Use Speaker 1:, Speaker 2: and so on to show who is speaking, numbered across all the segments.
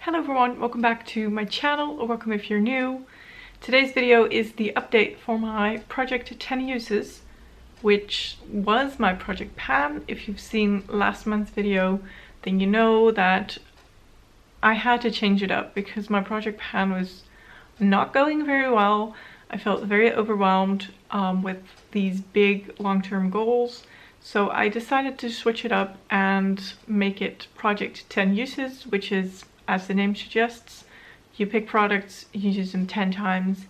Speaker 1: Hello everyone, welcome back to my channel, or welcome if you're new. Today's video is the update for my project 10 uses, which was my project pan. If you've seen last month's video, then you know that I had to change it up because my project pan was not going very well. I felt very overwhelmed with these big long-term goals. So I decided to switch it up and make it project 10 uses, which is, as the name suggests, you pick products, you use them 10 times,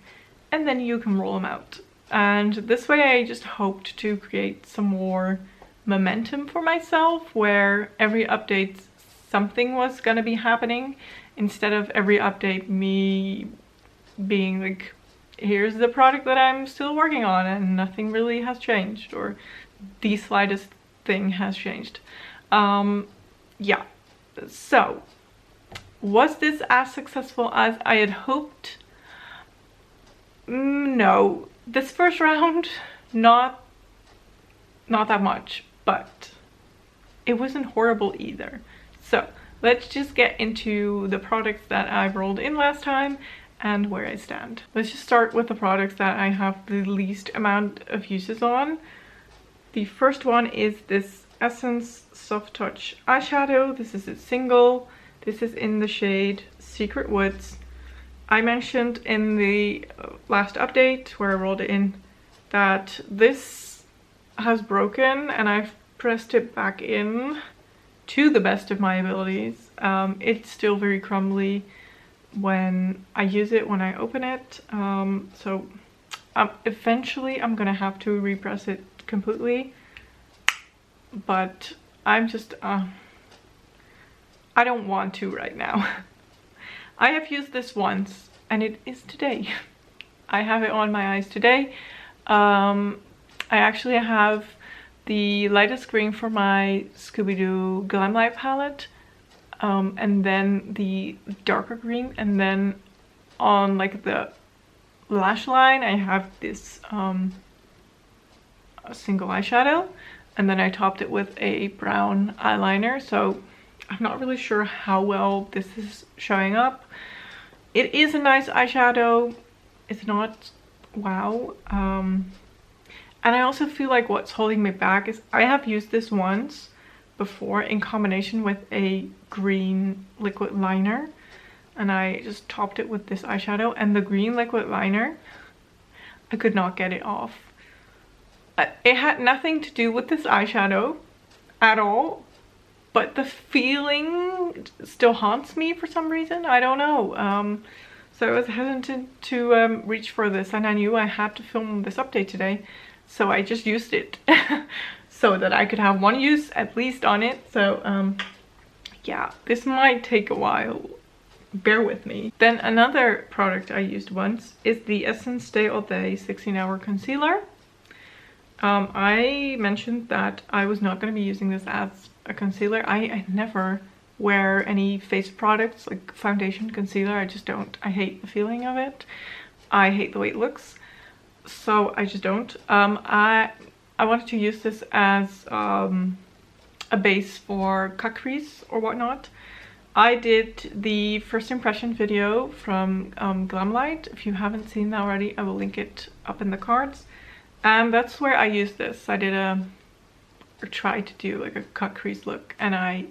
Speaker 1: and then you can roll them out. And this way I just hoped to create some more momentum for myself, where every update something was gonna be happening, instead of every update me being like, here's the product that I'm still working on and nothing really has changed, or the slightest thing has changed. Yeah, so was this as successful as I had hoped? No, this first round, not that much, but it wasn't horrible either. So let's just get into the products that I've rolled in last time and where I stand. Let's just start with the products that I have the least amount of uses on. The first one is this Essence Soft Touch eyeshadow. This is a single. This is in the shade Secret Woods. I mentioned in the last update where I rolled it in that this has broken and I've pressed it back in to the best of my abilities. It's still very crumbly when I use it, when I open it. So eventually I'm gonna have to repress it completely, but I'm just I don't want to right now. I have used this once and it is today. I have it on my eyes today. I actually have the lightest green for my Scooby-Doo Glam Light palette, and then the darker green, and then on like the lash line I have this a single eyeshadow, and then I topped it with a brown eyeliner. So I'm not really sure how well this is showing up. It is a nice eyeshadow. It's not wow. And I also feel like what's holding me back is I have used this once before in combination with a green liquid liner, and I just topped it with this eyeshadow, and the green liquid liner, I could not get it off. It had nothing to do with this eyeshadow at all, but the feeling still haunts me for some reason. I don't know. So I was hesitant to reach for this, and I knew I had to film this update today, so I just used it so that I could have one use at least on it. So yeah, this might take a while. Bear with me. Then another product I used once is the Essence Stay All Day 16-Hour Concealer. I mentioned that I was not going to be using this as a concealer. I never wear any face products like foundation, concealer. I just don't. I hate the feeling of it. I hate the way it looks. So I just don't. I wanted to use this as a base for cut crease or whatnot. I did the first impression video from Glamlight. If you haven't seen that already, I will link it up in the cards. And that's where I used this. I did or tried to do like a cut crease look, and I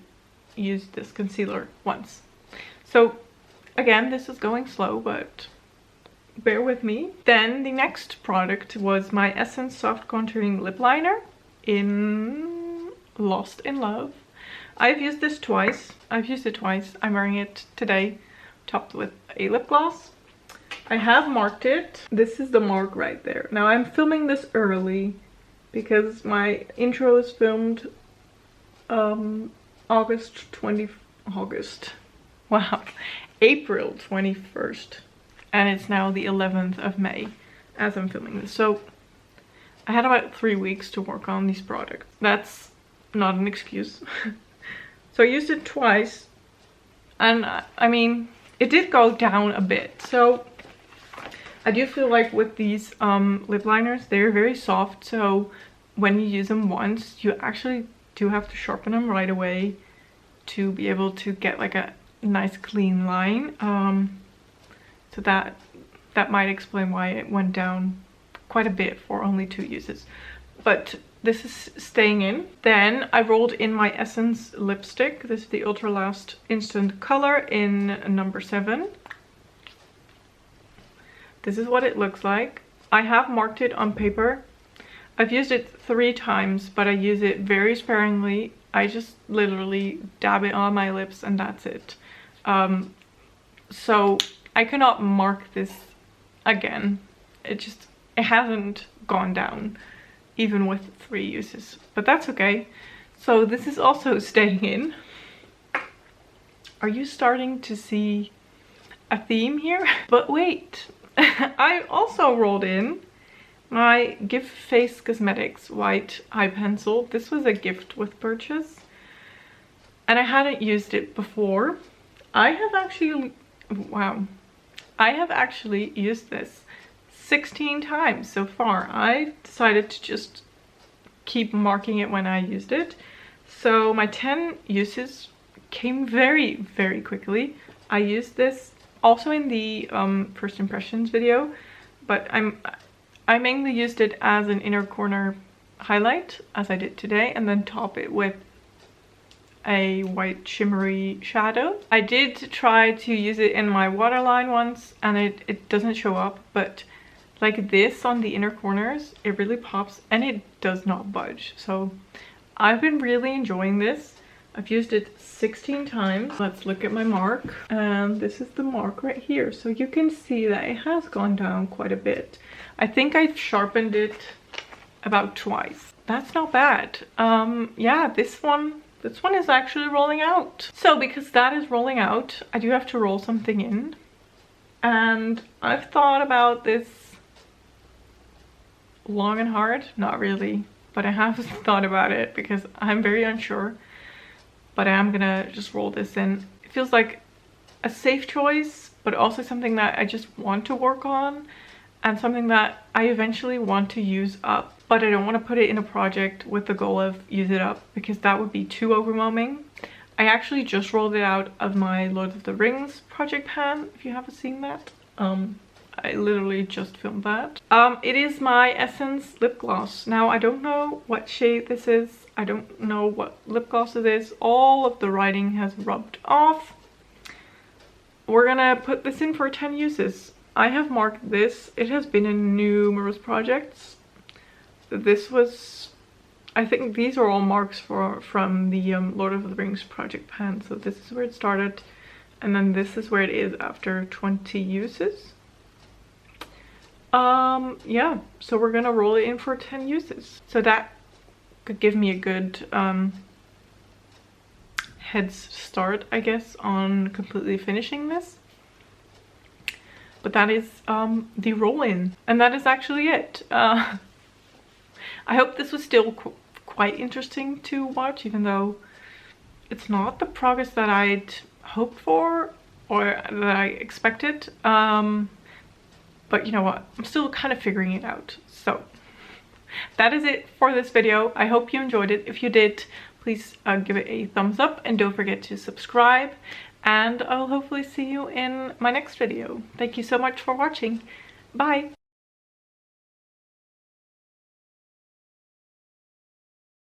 Speaker 1: used this concealer once. So again, this is going slow, but bear with me. Then the next product was my Essence Soft Contouring Lip Liner in Lost in Love. I've used this twice. I've used it twice. I'm wearing it today, topped with a lip gloss. I have marked it. This is the mark right there. Now I'm filming this early because my intro is filmed April 21st, and it's now the 11th of May as I'm filming this. So I had about 3 weeks to work on these products. That's not an excuse. So I used it twice, and I mean, it did go down a bit. So I do feel like with these lip liners, they're very soft, so when you use them once, you actually do have to sharpen them right away to be able to get like a nice clean line. So that might explain why it went down quite a bit for only 2 uses. But this is staying in. Then I rolled in my Essence lipstick. This is the Ultra Last Instant Color in number 7. This is what it looks like. I have marked it on paper. I've used it 3 times, but I use it very sparingly. I just literally dab it on my lips and that's it. So I cannot mark this again. It hasn't gone down, even with 3 uses, but that's okay. So this is also staying in. Are you starting to see a theme here? But wait, I also rolled in my Give Face Cosmetics white eye pencil. This was a gift with purchase and I hadn't used it before. I have actually used this 16 times so far. I decided to just keep marking it when I used it. So my 10 uses came very, very quickly. I used this also in the first impressions video, but I mainly used it as an inner corner highlight, as I did today, and then top it with a white shimmery shadow. I did try to use it in my waterline once and it doesn't show up, but like this on the inner corners, it really pops and it does not budge. So I've been really enjoying this. I've used it 16 times. Let's look at my mark. And this is the mark right here. So you can see that it has gone down quite a bit. I think I've sharpened it about twice. That's not bad. Yeah, this one is actually rolling out. So because that is rolling out, I do have to roll something in. And I've thought about this long and hard. Not really, but I have thought about it because I'm very unsure. But I am gonna just roll this in. It feels like a safe choice, but also something that I just want to work on and something that I eventually want to use up. But I don't want to put it in a project with the goal of use it up because that would be too overwhelming. I actually just rolled it out of my Lord of the Rings project pan, if you haven't seen that. I literally just filmed that. It is my Essence lip gloss. Now I don't know what shade this is. I don't know what lip gloss it is. All of the writing has rubbed off. We're gonna put this in for 10 uses. I have marked this. It has been in numerous projects. This was, I think these are all marks from the Lord of the Rings project pan. So this is where it started. And then this is where it is after 20 uses. Yeah, so we're gonna roll it in for 10 uses. So that could give me a good head start, I guess, on completely finishing this. But that is the roll-in, and that is actually it. I hope this was still quite interesting to watch, even though it's not the progress that I'd hoped for or that I expected. But you know what, I'm still kind of figuring it out. So that is it for this video. I hope you enjoyed it. If you did, please give it a thumbs up and don't forget to subscribe. And I'll hopefully see you in my next video. Thank you so much for watching. Bye!